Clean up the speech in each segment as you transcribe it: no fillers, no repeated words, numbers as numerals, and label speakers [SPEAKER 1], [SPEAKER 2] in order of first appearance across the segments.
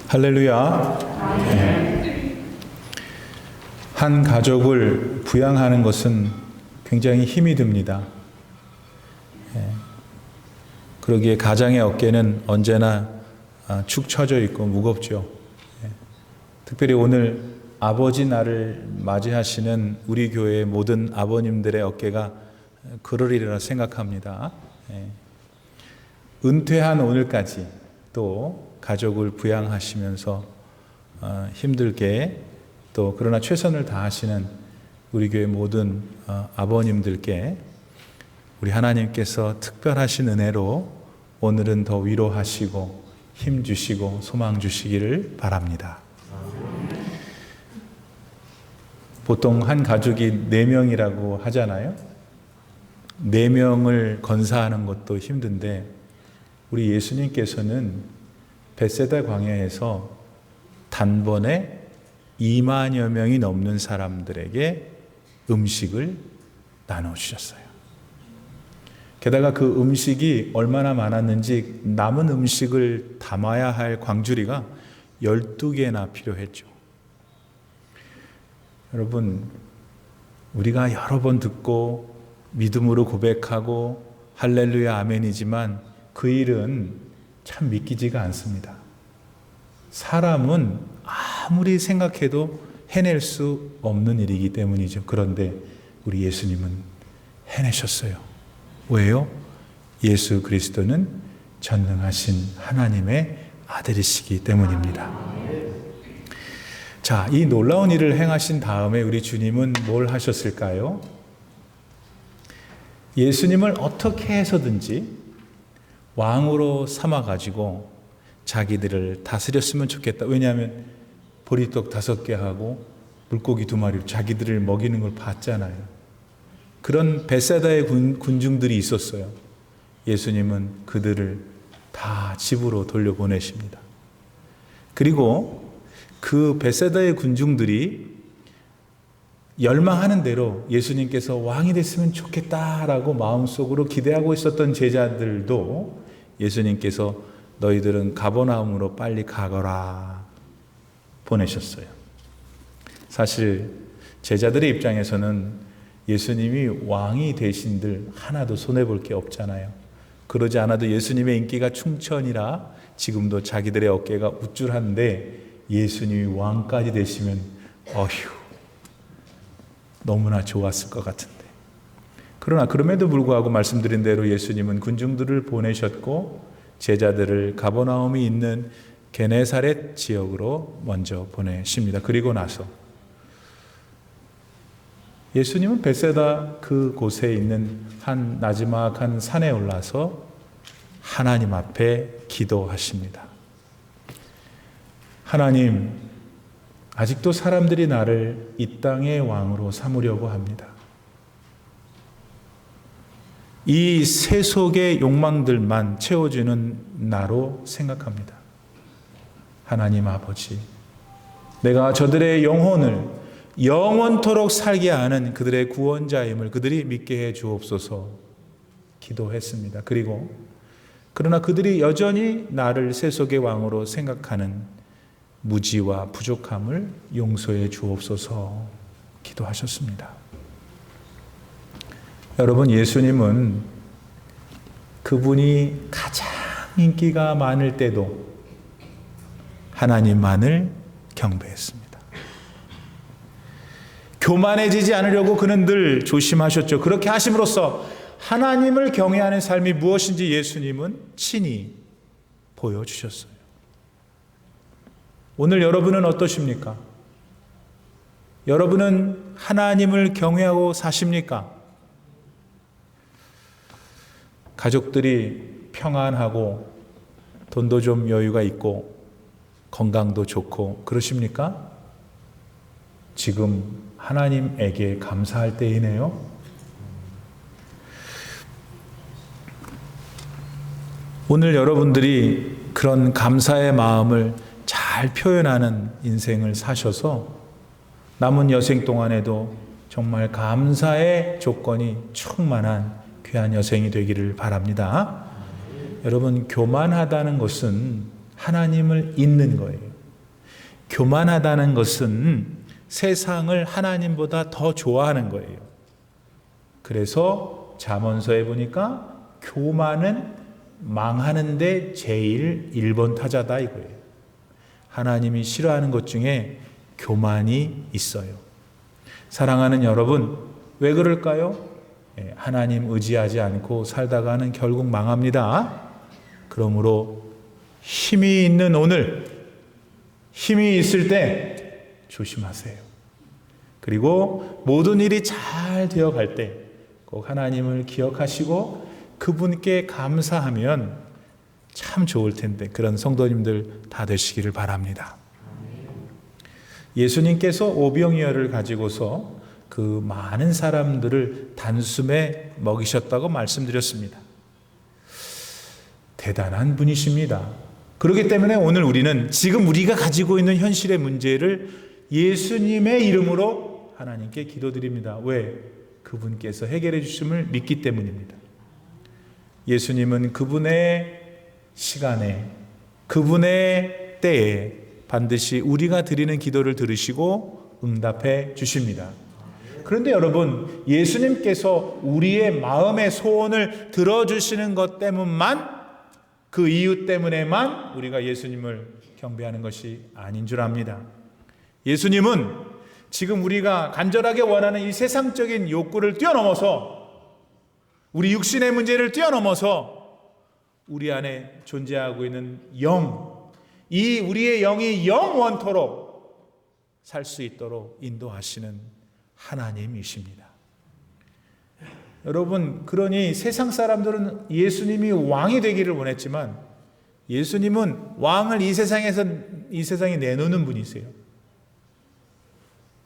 [SPEAKER 1] 할렐루야. 한 가족을 부양하는 것은 굉장히 힘이 듭니다. 그러기에 가장의 어깨는 언제나 축 처져 있고 무겁죠. 특별히 오늘 아버지 날을 맞이하시는 우리 교회의 모든 아버님들의 어깨가 그러리라 생각합니다. 은퇴한 오늘까지 또 가족을 부양하시면서 힘들게 또 그러나 최선을 다하시는 우리 교회 모든 아버님들께 우리 하나님께서 특별하신 은혜로 오늘은 더 위로하시고 힘 주시고 소망 주시기를 바랍니다. 보통 한 가족이 4명이라고 하잖아요. 4명을 건사하는 것도 힘든데 우리 예수님께서는 벳세다 광야에서 단번에 2만여 명이 넘는 사람들에게 음식을 나눠주셨어요. 게다가 그 음식이 얼마나 많았는지 남은 음식을 담아야 할 광주리가 12개나 필요했죠. 여러분, 우리가 여러 번 듣고 믿음으로 고백하고 할렐루야 아멘이지만 그 일은 참 믿기지가 않습니다. 사람은 아무리 생각해도 해낼 수 없는 일이기 때문이죠. 그런데 우리 예수님은 해내셨어요. 왜요? 예수 그리스도는 전능하신 하나님의 아들이시기 때문입니다. 자, 이 놀라운 일을 행하신 다음에 우리 주님은 뭘 하셨을까요? 예수님을 어떻게 해서든지 왕으로 삼아가지고 자기들을 다스렸으면 좋겠다. 왜냐하면 보리떡 5개 하고 물고기 2마리 자기들을 먹이는 걸 봤잖아요. 그런 벳세다의 군중들이 있었어요. 예수님은 그들을 다 집으로 돌려보내십니다. 그리고 그 벳세다의 군중들이 열망하는 대로 예수님께서 왕이 됐으면 좋겠다라고 마음속으로 기대하고 있었던 제자들도 예수님께서 너희들은 가버나움으로 빨리 가거라 보내셨어요. 사실 제자들의 입장에서는 예수님이 왕이 되신들 하나도 손해볼 게 없잖아요. 그러지 않아도 예수님의 인기가 충천이라 지금도 자기들의 어깨가 우쭐한데 예수님이 왕까지 되시면 어휴 너무나 좋았을 것 같은데. 그러나 그럼에도 불구하고 말씀드린 대로 예수님은 군중들을 보내셨고 제자들을 가버나움이 있는 게네사렛 지역으로 먼저 보내십니다. 그리고 나서 예수님은 벳세다 그곳에 있는 한 나지막한 산에 올라서 하나님 앞에 기도하십니다. 하나님, 아직도 사람들이 나를 이 땅의 왕으로 삼으려고 합니다. 이 세속의 욕망들만 채워주는 나로 생각합니다. 하나님 아버지, 내가 저들의 영혼을 영원토록 살게 하는 그들의 구원자임을 그들이 믿게 해 주옵소서 기도했습니다. 그러나 그들이 여전히 나를 세속의 왕으로 생각하는 무지와 부족함을 용서해 주옵소서 기도하셨습니다. 여러분, 예수님은 그분이 가장 인기가 많을 때도 하나님만을 경배했습니다. 교만해지지 않으려고 그는 늘 조심하셨죠. 그렇게 하심으로써 하나님을 경외하는 삶이 무엇인지 예수님은 친히 보여주셨어요. 오늘 여러분은 어떠십니까? 여러분은 하나님을 경외하고 사십니까? 가족들이 평안하고 돈도 좀 여유가 있고 건강도 좋고 그러십니까? 지금 하나님에게 감사할 때이네요. 오늘 여러분들이 그런 감사의 마음을 잘 표현하는 인생을 사셔서 남은 여생 동안에도 정말 감사의 조건이 충만한 귀한 여생이 되기를 바랍니다. 여러분, 교만하다는 것은 하나님을 잊는 거예요. 교만하다는 것은 세상을 하나님보다 더 좋아하는 거예요. 그래서 잠언서에 보니까 교만은 망하는데 제일 1번 타자다 이거예요. 하나님이 싫어하는 것 중에 교만이 있어요. 사랑하는 여러분, 왜 그럴까요? 하나님 의지하지 않고 살다가는 결국 망합니다. 그러므로 힘이 있는 오늘, 힘이 있을 때 조심하세요. 그리고 모든 일이 잘 되어갈 때 꼭 하나님을 기억하시고 그분께 감사하면 참 좋을 텐데 그런 성도님들 다 되시기를 바랍니다. 예수님께서 오병이어를 가지고서 그 많은 사람들을 단숨에 먹이셨다고 말씀드렸습니다. 대단한 분이십니다. 그렇기 때문에 오늘 우리는 지금 우리가 가지고 있는 현실의 문제를 예수님의 이름으로 하나님께 기도드립니다. 왜? 그분께서 해결해 주심을 믿기 때문입니다. 예수님은 그분의 시간에, 그분의 때에 반드시 우리가 드리는 기도를 들으시고 응답해 주십니다. 그런데 여러분, 예수님께서 우리의 마음의 소원을 들어주시는 것 때문만, 그 이유 때문에만 우리가 예수님을 경배하는 것이 아닌 줄 압니다. 예수님은 지금 우리가 간절하게 원하는 이 세상적인 욕구를 뛰어넘어서, 우리 육신의 문제를 뛰어넘어서 우리 안에 존재하고 있는 영, 이 우리의 영이 영원토록 살 수 있도록 인도하시는 하나님이십니다. 여러분, 그러니 세상 사람들은 예수님이 왕이 되기를 원했지만 예수님은 왕을 이 세상에 내놓는 분이세요.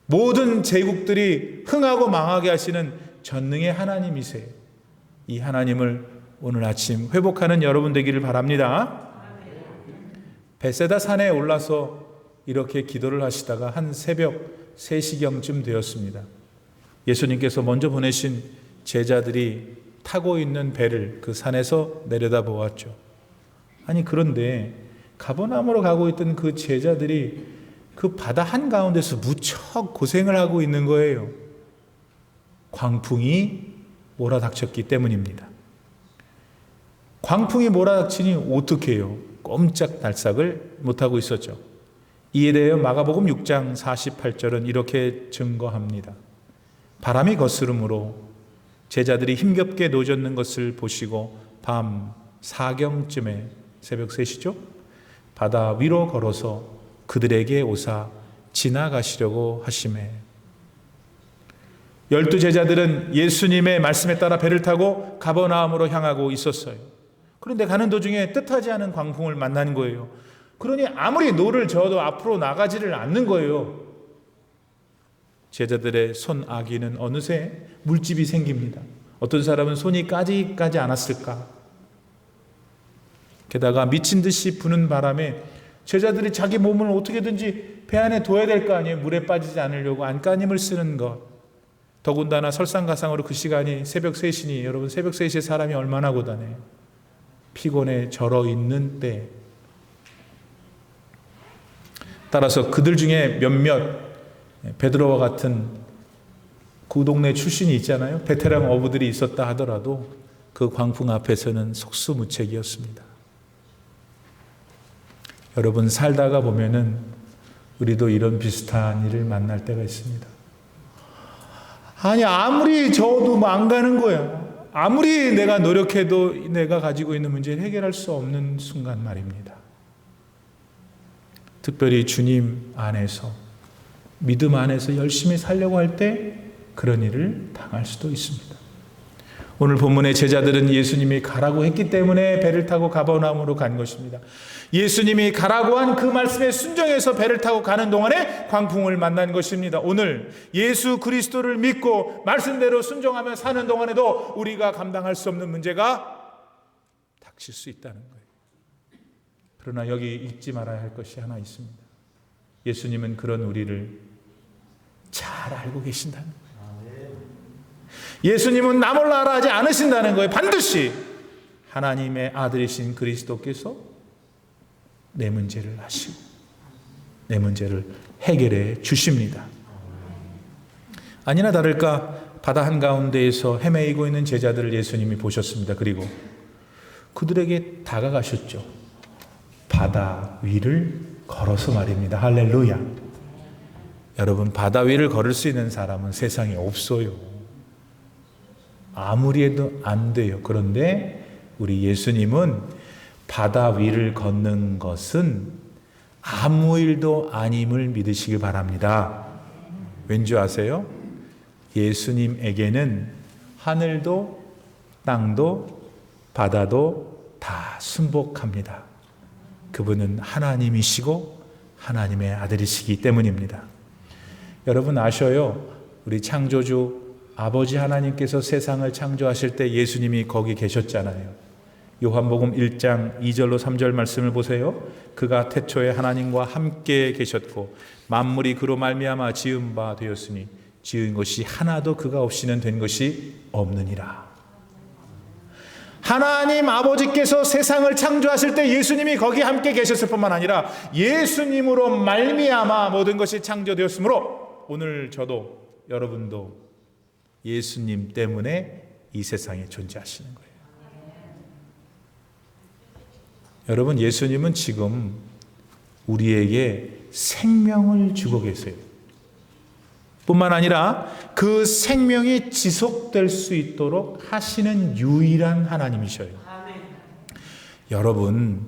[SPEAKER 1] 모든 제국들이 흥하고 망하게 하시는 전능의 하나님이세요. 이 하나님을 오늘 아침 회복하는 여러분 되기를 바랍니다. 베세다 산에 올라서 이렇게 기도를 하시다가 한 새벽 3시경쯤 되었습니다. 예수님께서 먼저 보내신 제자들이 타고 있는 배를 그 산에서 내려다 보았죠. 아니, 그런데 가버나움으로 가고 있던 그 제자들이 그 바다 한가운데서 무척 고생을 하고 있는 거예요. 광풍이 몰아닥쳤기 때문입니다. 광풍이 몰아닥치니 어떻게 해요? 꼼짝달싹을 못하고 있었죠. 이에 대해 마가복음 6장 48절은 이렇게 증거합니다. 바람이 거스름으로 제자들이 힘겹게 노젓는 것을 보시고 밤 4경쯤에, 새벽 3시죠? 바다 위로 걸어서 그들에게 오사 지나가시려고 하시매 12제자들은 예수님의 말씀에 따라 배를 타고 가버나움으로 향하고 있었어요. 그런데 가는 도중에 뜻하지 않은 광풍을 만나는 거예요. 그러니 아무리 노를 저어도 앞으로 나가지를 않는 거예요. 제자들의 손아귀는 어느새 물집이 생깁니다. 어떤 사람은 손이 까지 않았을까? 게다가 미친 듯이 부는 바람에 제자들이 자기 몸을 어떻게든지 배 안에 둬야 될 거 아니에요. 물에 빠지지 않으려고 안간힘을 쓰는 것. 더군다나 설상가상으로 그 시간이 새벽 3시니 여러분, 새벽 3시에 사람이 얼마나 고단해요. 피곤에 절어 있는 때. 따라서 그들 중에 몇몇 베드로와 같은 그 동네 출신이 있잖아요. 베테랑 어부들이 있었다 하더라도 그 광풍 앞에서는 속수무책이었습니다. 여러분, 살다가 보면은 우리도 이런 비슷한 일을 만날 때가 있습니다. 아니, 아무리 저어도 안 가는 거야. 아무리 내가 노력해도 내가 가지고 있는 문제를 해결할 수 없는 순간 말입니다. 특별히 주님 안에서, 믿음 안에서 열심히 살려고 할 때 그런 일을 당할 수도 있습니다. 오늘 본문의 제자들은 예수님이 가라고 했기 때문에 배를 타고 가버나움으로 간 것입니다. 예수님이 가라고 한 그 말씀에 순종해서 배를 타고 가는 동안에 광풍을 만난 것입니다. 오늘 예수 그리스도를 믿고 말씀대로 순종하며 사는 동안에도 우리가 감당할 수 없는 문제가 닥칠 수 있다는 거예요. 그러나 여기 잊지 말아야 할 것이 하나 있습니다. 예수님은 그런 우리를 잘 알고 계신다는 거예요. 예수님은 나 몰라 하지 않으신다는 거예요. 반드시 하나님의 아들이신 그리스도께서 내 문제를 아시고 내 문제를 해결해 주십니다. 아니나 다를까 바다 한가운데에서 헤매이고 있는 제자들을 예수님이 보셨습니다. 그리고 그들에게 다가가셨죠. 바다 위를 걸어서 말입니다. 할렐루야. 여러분, 바다 위를 걸을 수 있는 사람은 세상에 없어요. 아무리 해도 안 돼요. 그런데 우리 예수님은 바다 위를 걷는 것은 아무 일도 아님을 믿으시기 바랍니다. 왠지 아세요? 예수님에게는 하늘도 땅도 바다도 다 순복합니다. 그분은 하나님이시고 하나님의 아들이시기 때문입니다. 여러분 아셔요? 우리 창조주 아버지 하나님께서 세상을 창조하실 때 예수님이 거기 계셨잖아요. 요한복음 1장 2절로 3절 말씀을 보세요. 그가 태초에 하나님과 함께 계셨고 만물이 그로 말미암아 지은 바 되었으니 지은 것이 하나도 그가 없이는 된 것이 없느니라. 하나님 아버지께서 세상을 창조하실 때 예수님이 거기 함께 계셨을 뿐만 아니라 예수님으로 말미암아 모든 것이 창조되었으므로 오늘 저도 여러분도 예수님 때문에 이 세상에 존재하시는 거예요. 여러분, 예수님은 지금 우리에게 생명을 주고 계세요. 뿐만 아니라 그 생명이 지속될 수 있도록 하시는 유일한 하나님이셔요. 여러분,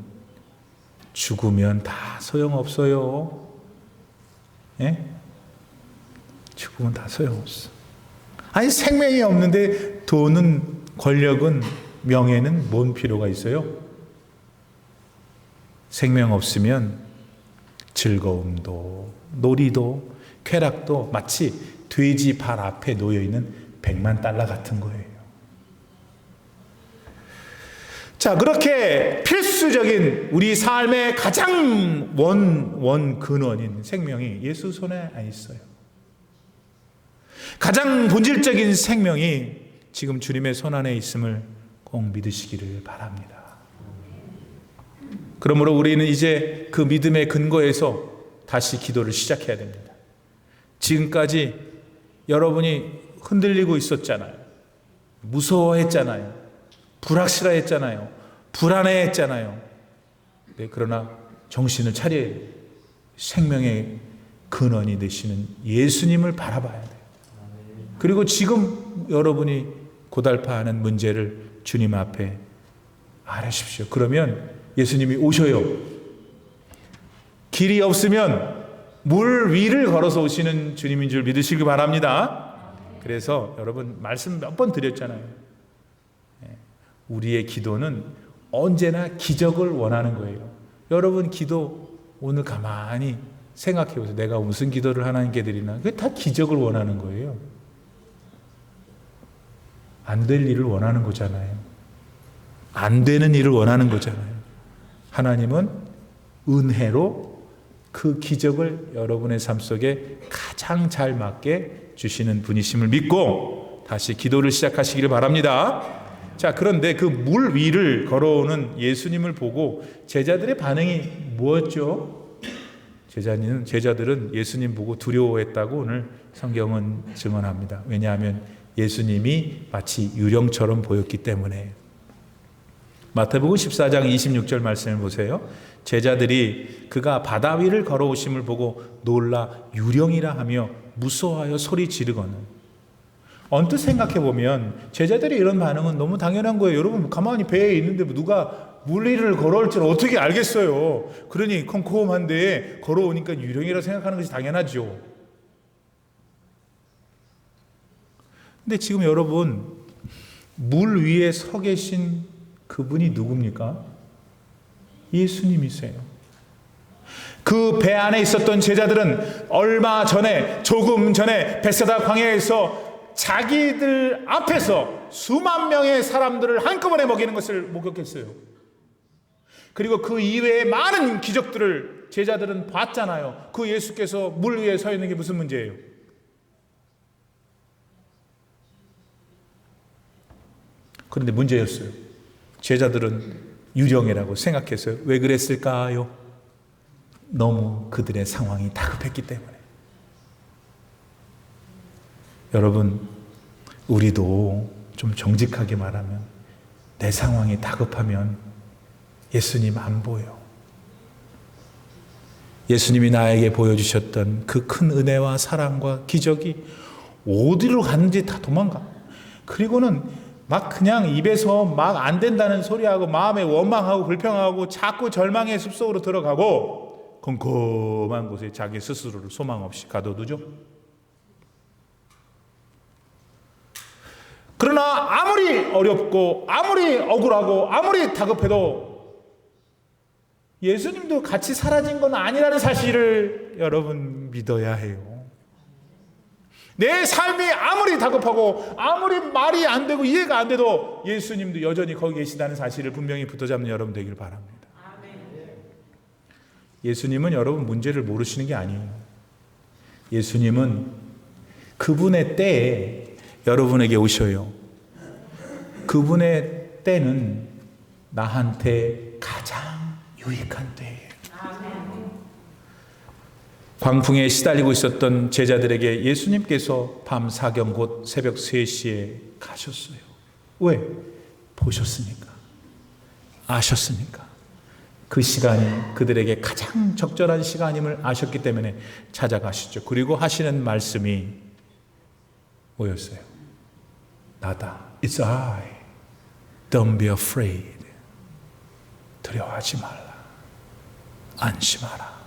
[SPEAKER 1] 죽으면 다 소용없어요. 예? 죽으면 다 소용없어. 아니, 생명이 없는데 돈은, 권력은, 명예는 뭔 필요가 있어요? 생명 없으면 즐거움도, 놀이도, 쾌락도 마치 돼지 발 앞에 놓여있는 100만 달러 같은 거예요. 자, 그렇게 필수적인 우리 삶의 가장 근원인 생명이 예수 손에 안 있어요. 가장 본질적인 생명이 지금 주님의 손 안에 있음을 꼭 믿으시기를 바랍니다. 그러므로 우리는 이제 그 믿음의 근거에서 다시 기도를 시작해야 됩니다. 지금까지 여러분이 흔들리고 있었잖아요. 무서워했잖아요. 불확실했잖아요. 불안해했잖아요. 네, 그러나 정신을 차려 생명의 근원이 되시는 예수님을 바라봐야 돼요. 그리고 지금 여러분이 고달파하는 문제를 주님 앞에 아뢰십시오. 그러면 예수님이 오셔요. 길이 없으면 물 위를 걸어서 오시는 주님인 줄 믿으시기 바랍니다. 그래서 여러분 말씀 몇 번 드렸잖아요. 우리의 기도는 언제나 기적을 원하는 거예요. 여러분 기도 오늘 가만히 생각해 보세요. 내가 무슨 기도를 하나님께 드리나? 그게 다 기적을 원하는 거예요. 안 될 일을 원하는 거잖아요. 안 되는 일을 원하는 거잖아요. 하나님은 은혜로 그 기적을 여러분의 삶 속에 가장 잘 맞게 주시는 분이심을 믿고 다시 기도를 시작하시기를 바랍니다. 자, 그런데 그 물 위를 걸어오는 예수님을 보고 제자들의 반응이 뭐였죠? 제자들은 예수님 보고 두려워했다고 오늘 성경은 증언합니다. 왜냐하면 예수님이 마치 유령처럼 보였기 때문에. 마태복음 14장 26절 말씀을 보세요. 제자들이 그가 바다 위를 걸어오심을 보고 놀라 유령이라 하며 무서워하여 소리 지르거늘. 언뜻 생각해 보면 제자들이 이런 반응은 너무 당연한 거예요. 여러분 가만히 배에 있는데 누가 물 위를 걸어올 줄 어떻게 알겠어요. 그러니 컴컴한데 걸어오니까 유령이라 생각하는 것이 당연하죠. 근데 지금 여러분 물 위에 서 계신 그분이 누굽니까? 예수님이세요. 그 배 안에 있었던 제자들은 조금 전에 벳사다 광야에서 자기들 앞에서 수만 명의 사람들을 한꺼번에 먹이는 것을 목격했어요. 그리고 그 이외에 많은 기적들을 제자들은 봤잖아요. 그 예수께서 물 위에 서 있는 게 무슨 문제예요? 그런데 문제였어요. 제자들은 유령이라고 생각했어요. 왜 그랬을까요? 너무 그들의 상황이 다급했기 때문에. 여러분, 우리도 좀 정직하게 말하면 내 상황이 다급하면 예수님 안 보여. 예수님이 나에게 보여주셨던 그 큰 은혜와 사랑과 기적이 어디로 갔는지 다 도망가. 그리고는 막 그냥 입에서 막 안 된다는 소리하고 마음에 원망하고 불평하고 자꾸 절망의 숲속으로 들어가고 컴컴한 곳에 자기 스스로를 소망 없이 가둬두죠. 그러나 아무리 어렵고 아무리 억울하고 아무리 다급해도 예수님도 같이 사라진 건 아니라는 사실을 여러분 믿어야 해요. 내 삶이 아무리 다급하고 아무리 말이 안 되고 이해가 안 돼도 예수님도 여전히 거기 계시다는 사실을 분명히 붙잡는 여러분 되길 바랍니다. 예수님은 여러분 문제를 모르시는 게 아니에요. 예수님은 그분의 때에 여러분에게 오셔요. 그분의 때는 나한테 가장 유익한 때예요. 광풍에 시달리고 있었던 제자들에게 예수님께서 밤 사경 곧 새벽 3시에 가셨어요. 왜? 보셨으니까. 아셨으니까. 그 시간이 그들에게 가장 적절한 시간임을 아셨기 때문에 찾아가시죠. 그리고 하시는 말씀이 뭐였어요? 나다. It's I. Don't be afraid. 두려워하지 말라. 안심하라.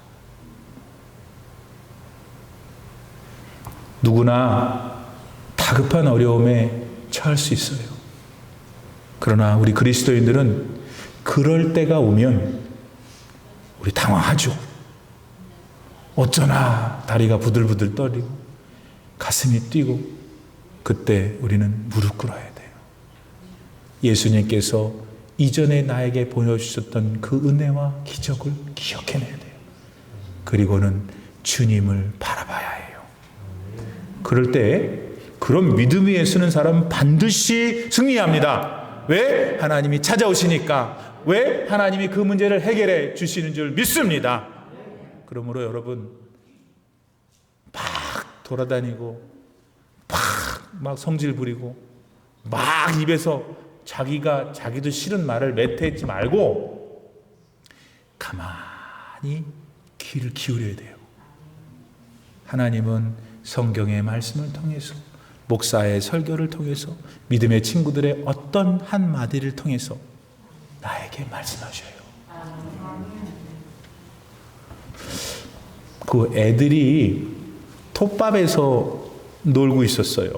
[SPEAKER 1] 누구나 다급한 어려움에 처할 수 있어요. 그러나 우리 그리스도인들은 그럴 때가 오면 우리 당황하죠. 어쩌나 다리가 부들부들 떨리고 가슴이 뛰고 그때 우리는 무릎 꿇어야 돼요. 예수님께서 이전에 나에게 보여주셨던 그 은혜와 기적을 기억해내야 돼요. 그리고는 주님을 바라봐야 해요. 그럴 때 그런 믿음 위에 서는 사람은 반드시 승리합니다. 왜? 하나님이 찾아오시니까. 왜? 하나님이 그 문제를 해결해 주시는 줄 믿습니다. 그러므로 여러분 막 돌아다니고 막 성질 부리고 막 입에서 자기도 싫은 말을 매태하지 말고 가만히 귀를 기울여야 돼요. 하나님은 성경의 말씀을 통해서 목사의 설교를 통해서 믿음의 친구들의 어떤 한마디를 통해서 나에게 말씀하셔요. 그 애들이 톱밥에서 놀고 있었어요.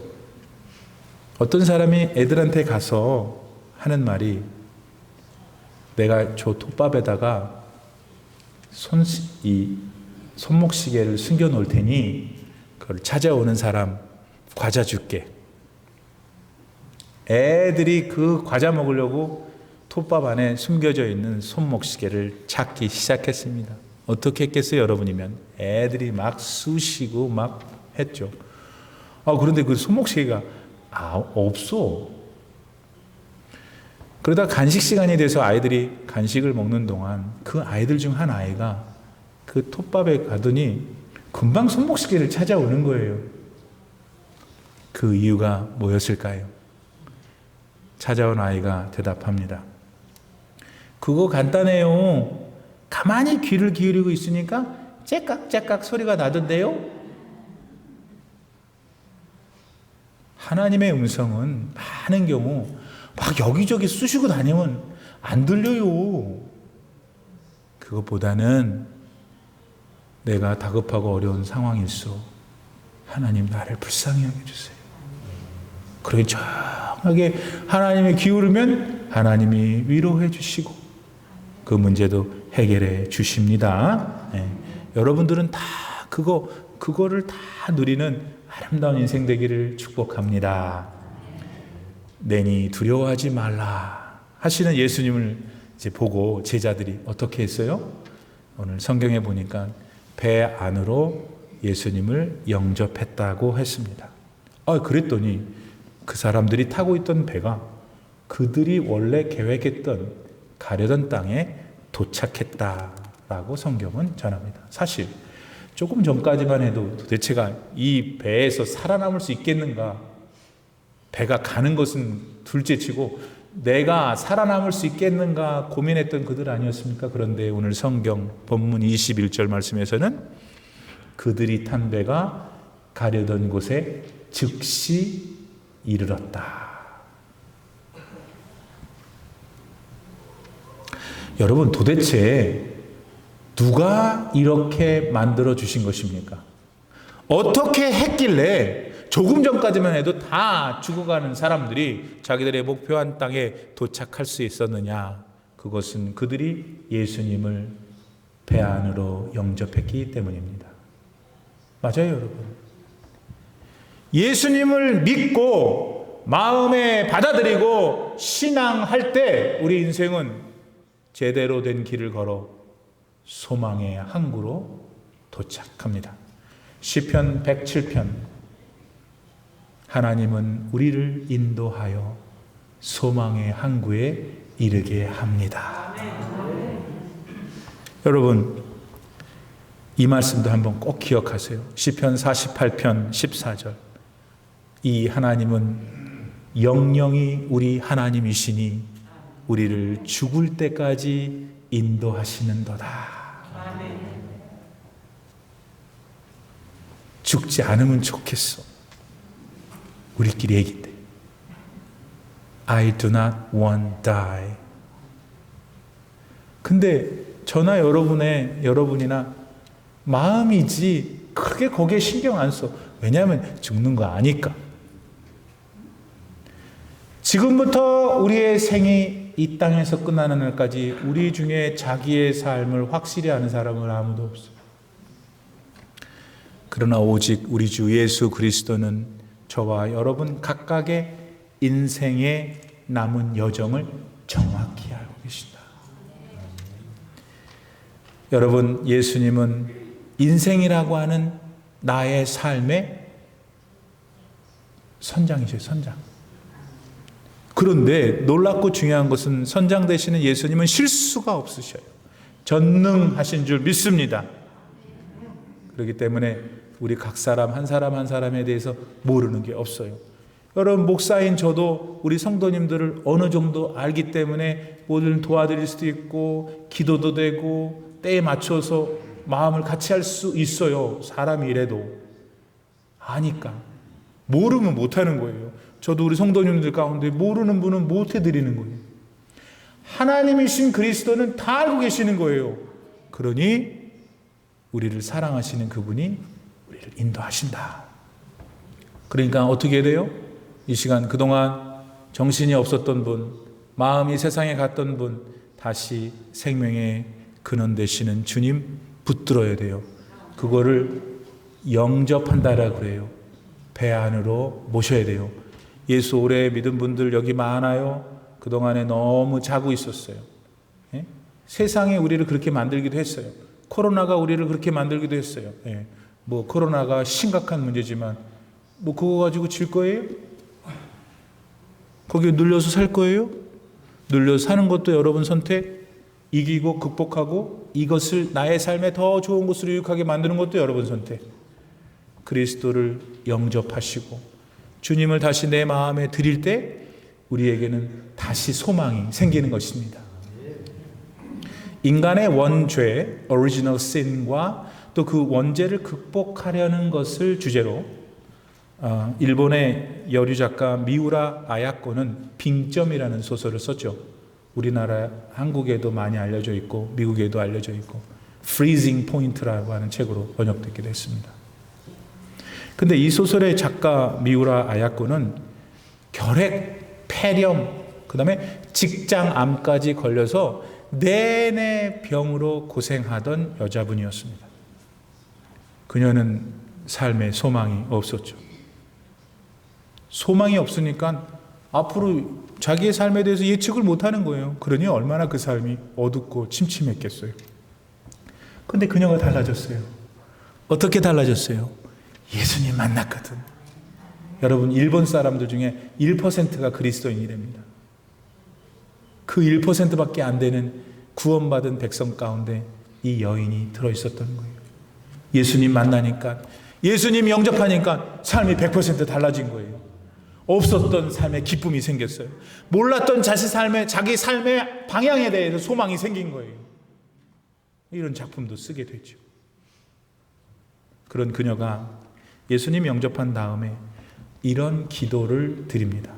[SPEAKER 1] 어떤 사람이 애들한테 가서 하는 말이 내가 저 톱밥에다가 손목시계를 숨겨 놓을 테니 그걸 찾아오는 사람 과자 줄게. 애들이 그 과자 먹으려고 톱밥 안에 숨겨져 있는 손목시계를 찾기 시작했습니다. 어떻게 했겠어요, 여러분이면? 애들이 막 쑤시고 막 했죠. 그런데 그 손목시계가 없어. 그러다 간식 시간이 돼서 아이들이 간식을 먹는 동안 그 아이들 중 한 아이가 그 톱밥에 가더니 금방 손목시계를 찾아오는 거예요. 그 이유가 뭐였을까요? 찾아온 아이가 대답합니다. 그거 간단해요. 가만히 귀를 기울이고 있으니까 째깍째깍 소리가 나던데요. 하나님의 음성은 많은 경우 막 여기저기 쑤시고 다니면 안 들려요. 그것보다는 내가 다급하고 어려운 상황일수록 하나님 나를 불쌍히 여겨주세요. 그렇게 정하게 하나님이 기울이면 하나님이 위로해 주시고 그 문제도 해결해 주십니다. 네. 여러분들은 다 그거를 다 누리는 아름다운 인생 되기를 축복합니다. 내니 두려워하지 말라 하시는 예수님을 이제 보고 제자들이 어떻게 했어요? 오늘 성경에 보니까 배 안으로 예수님을 영접했다고 했습니다. 그랬더니 그 사람들이 타고 있던 배가 그들이 원래 계획했던 가려던 땅에 도착했다 라고 성경은 전합니다. 사실 조금 전까지만 해도 도대체가 이 배에서 살아남을 수 있겠는가, 배가 가는 것은 둘째치고 내가 살아남을 수 있겠는가 고민했던 그들 아니었습니까? 그런데 오늘 성경 본문 21절 말씀에서는 그들이 탄 배가 가려던 곳에 즉시 이르렀다. 여러분, 도대체 누가 이렇게 만들어 주신 것입니까? 어떻게 했길래 조금 전까지만 해도 다 죽어가는 사람들이 자기들의 목표한 땅에 도착할 수 있었느냐? 그것은 그들이 예수님을 배 안으로 영접했기 때문입니다. 맞아요, 여러분. 예수님을 믿고 마음에 받아들이고 신앙할 때 우리 인생은 제대로 된 길을 걸어 소망의 항구로 도착합니다. 시편 107편, 하나님은 우리를 인도하여 소망의 항구에 이르게 합니다. 여러분, 이 말씀도 한번 꼭 기억하세요. 시편 48편 14절, 이 하나님은 영영이 우리 하나님이시니 우리를 죽을 때까지 인도하시는도다. 죽지 않으면 좋겠어. 우리끼리 얘기 때 I do not want die. 근데 저나 여러분이나 마음이지 크게 거기에 신경 안 써. 왜냐하면 죽는 거 아니까. 지금부터 우리의 생이 이 땅에서 끝나는 날까지 우리 중에 자기의 삶을 확실히 아는 사람은 아무도 없어요. 그러나 오직 우리 주 예수 그리스도는 저와 여러분 각각의 인생의 남은 여정을 정확히 알고 계신다. 여러분, 예수님은 인생이라고 하는 나의 삶의 선장이셔요, 선장. 그런데 놀랍고 중요한 것은 선장 되시는 예수님은 실수가 없으셔요. 전능하신 줄 믿습니다. 그렇기 때문에 우리 각 사람 한 사람에 대해서 모르는 게 없어요. 여러분, 목사인 저도 우리 성도님들을 어느 정도 알기 때문에 뭐든 도와드릴 수도 있고 기도도 되고 때에 맞춰서 마음을 같이 할 수 있어요. 사람이 이래도 아니까. 모르면 못하는 거예요. 저도 우리 성도님들 가운데 모르는 분은 못 해드리는 거예요. 하나님이신 그리스도는 다 알고 계시는 거예요. 그러니 우리를 사랑하시는 그분이 우리를 인도하신다. 그러니까 어떻게 돼요? 이 시간 그동안 정신이 없었던 분, 마음이 세상에 갔던 분, 다시 생명의 근원 되시는 주님 붙들어야 돼요. 그거를 영접한다라고 그래요. 배 안으로 모셔야 돼요. 예수 오래 믿은 분들 여기 많아요. 그동안에 너무 자고 있었어요. 예? 세상에 우리를 그렇게 만들기도 했어요. 코로나가 우리를 그렇게 만들기도 했어요. 예. 뭐 코로나가 심각한 문제지만 뭐 그거 가지고 질 거예요? 거기에 눌려서 살 거예요? 눌려서 사는 것도 여러분 선택, 이기고 극복하고 이것을 나의 삶에 더 좋은 곳으로 유익하게 만드는 것도 여러분 선택. 그리스도를 영접하시고 주님을 다시 내 마음에 드릴 때 우리에게는 다시 소망이 생기는 것입니다. 인간의 원죄, original sin과 또 그 원죄를 극복하려는 것을 주제로 일본의 여류 작가 미우라 아야코는 빙점이라는 소설을 썼죠. 우리나라 한국에도 많이 알려져 있고 미국에도 알려져 있고 Freezing Point라고 하는 책으로 번역되기도 했습니다. 근데 이 소설의 작가 미우라 아야코는 결핵, 폐렴, 그 다음에 직장암까지 걸려서 내내 병으로 고생하던 여자분이었습니다. 그녀는 삶에 소망이 없었죠. 소망이 없으니까 앞으로 자기의 삶에 대해서 예측을 못하는 거예요. 그러니 얼마나 그 삶이 어둡고 침침했겠어요. 근데 그녀가 달라졌어요. 어떻게 달라졌어요? 예수님 만났거든. 여러분, 일본 사람들 중에 1%가 그리스도인이랍니다. 그 1%밖에 안 되는 구원받은 백성 가운데 이 여인이 들어있었던 거예요. 예수님 만나니까, 예수님 영접하니까 삶이 100% 달라진 거예요. 없었던 삶에 기쁨이 생겼어요. 몰랐던 자기 삶의 방향에 대해서 소망이 생긴 거예요. 이런 작품도 쓰게 되죠. 그런 그녀가 예수님 영접한 다음에 이런 기도를 드립니다.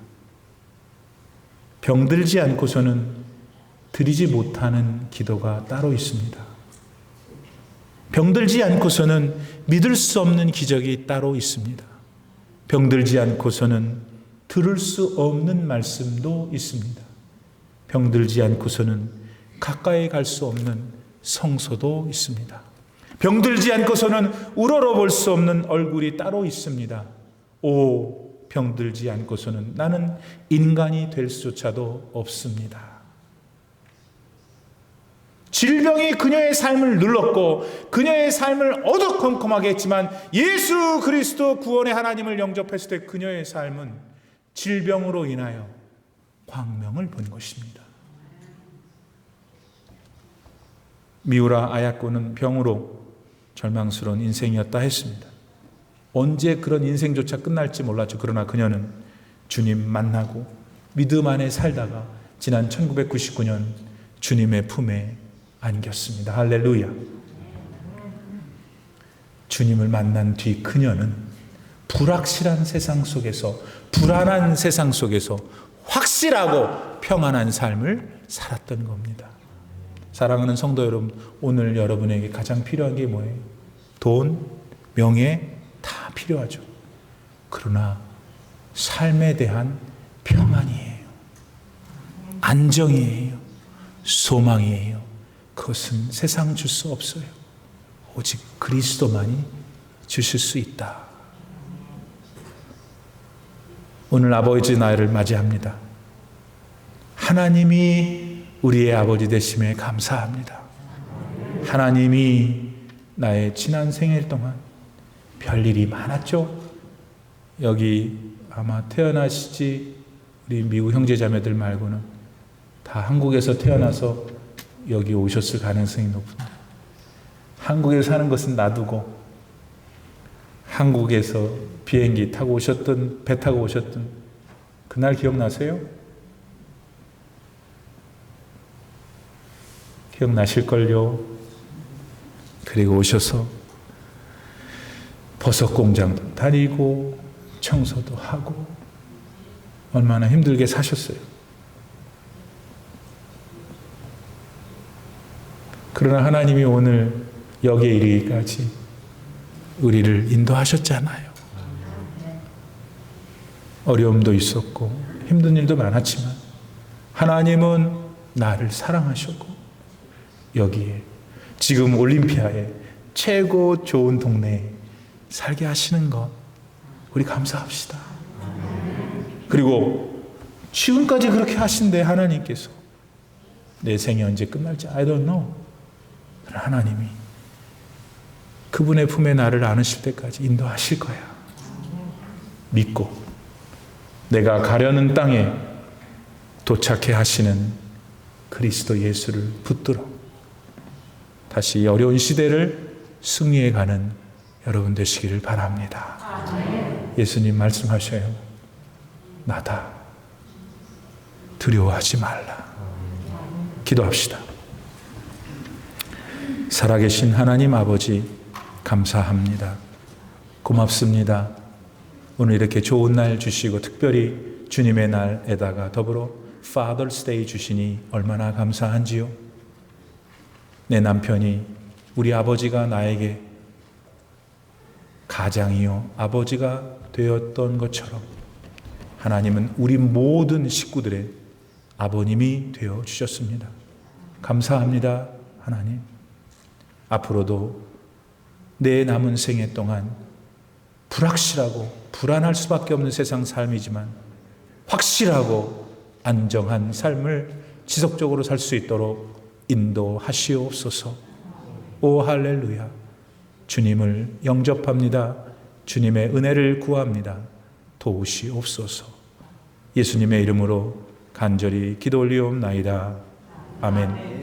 [SPEAKER 1] 병들지 않고서는 드리지 못하는 기도가 따로 있습니다. 병들지 않고서는 믿을 수 없는 기적이 따로 있습니다. 병들지 않고서는 들을 수 없는 말씀도 있습니다. 병들지 않고서는 가까이 갈 수 없는 성소도 있습니다. 병들지 않고서는 우러러볼 수 없는 얼굴이 따로 있습니다. 병들지 않고서는 나는 인간이 될 수조차도 없습니다. 질병이 그녀의 삶을 눌렀고 그녀의 삶을 어두컴컴하게 했지만 예수 그리스도 구원의 하나님을 영접했을 때 그녀의 삶은 질병으로 인하여 광명을 본 것입니다. 미우라 아야코는 병으로 절망스러운 인생이었다 했습니다. 언제 그런 인생조차 끝날지 몰랐죠. 그러나 그녀는 주님 만나고 믿음 안에 살다가 지난 1999년 주님의 품에 안겼습니다. 할렐루야. 주님을 만난 뒤 그녀는 불확실한 세상 속에서, 불안한 세상 속에서 확실하고 평안한 삶을 살았던 겁니다. 사랑하는 성도 여러분, 오늘 여러분에게 가장 필요한 게 뭐예요? 돈, 명예 다 필요하죠. 그러나 삶에 대한 평안이에요. 안정이에요. 소망이에요. 그것은 세상 줄 수 없어요. 오직 그리스도만이 주실 수 있다. 오늘 아버지 나이를 맞이합니다. 하나님이 우리의 아버지 되심에 감사합니다. 하나님이 나의 지난 생일 동안 별일이 많았죠. 여기 아마 태어나시지 우리 미국 형제자매들 말고는 다 한국에서 태어나서 여기 오셨을 가능성이 높습니다. 한국에 사는 것은 놔두고 한국에서 비행기 타고 오셨던, 배 타고 오셨던 그날 기억나세요? 기억나실걸요? 그리고 오셔서 버섯 공장도 다니고 청소도 하고 얼마나 힘들게 사셨어요. 그러나 하나님이 오늘 여기에 이르기까지 우리를 인도하셨잖아요. 어려움도 있었고 힘든 일도 많았지만 하나님은 나를 사랑하셨고 여기에 지금 올림피아에 최고 좋은 동네에 살게 하시는 것 우리 감사합시다. 그리고 지금까지 그렇게 하신데 하나님께서 내 생이 언제 끝날지 I don't know. 하나님이 그분의 품에 나를 안으실 때까지 인도하실 거야. 믿고 내가 가려는 땅에 도착해 하시는 그리스도 예수를 붙들어 다시 어려운 시대를 승리해 가는 여러분 되시기를 바랍니다. 예수님 말씀하셔요. 나다. 두려워하지 말라. 기도합시다. 살아계신 하나님 아버지 감사합니다. 고맙습니다. 오늘 이렇게 좋은 날 주시고 특별히 주님의 날에다가 더불어 Father's Day 주시니 얼마나 감사한지요. 내 남편이 우리 아버지가 나에게 가장이요 아버지가 되었던 것처럼 하나님은 우리 모든 식구들의 아버님이 되어 주셨습니다. 감사합니다. 하나님 앞으로도 내 남은 생애 동안 불확실하고 불안할 수밖에 없는 세상 삶이지만 확실하고 안정한 삶을 지속적으로 살 수 있도록 인도하시옵소서. 오 할렐루야. 주님을 영접합니다. 주님의 은혜를 구합니다. 도우시옵소서. 예수님의 이름으로 간절히 기도 올리옵나이다. 아멘.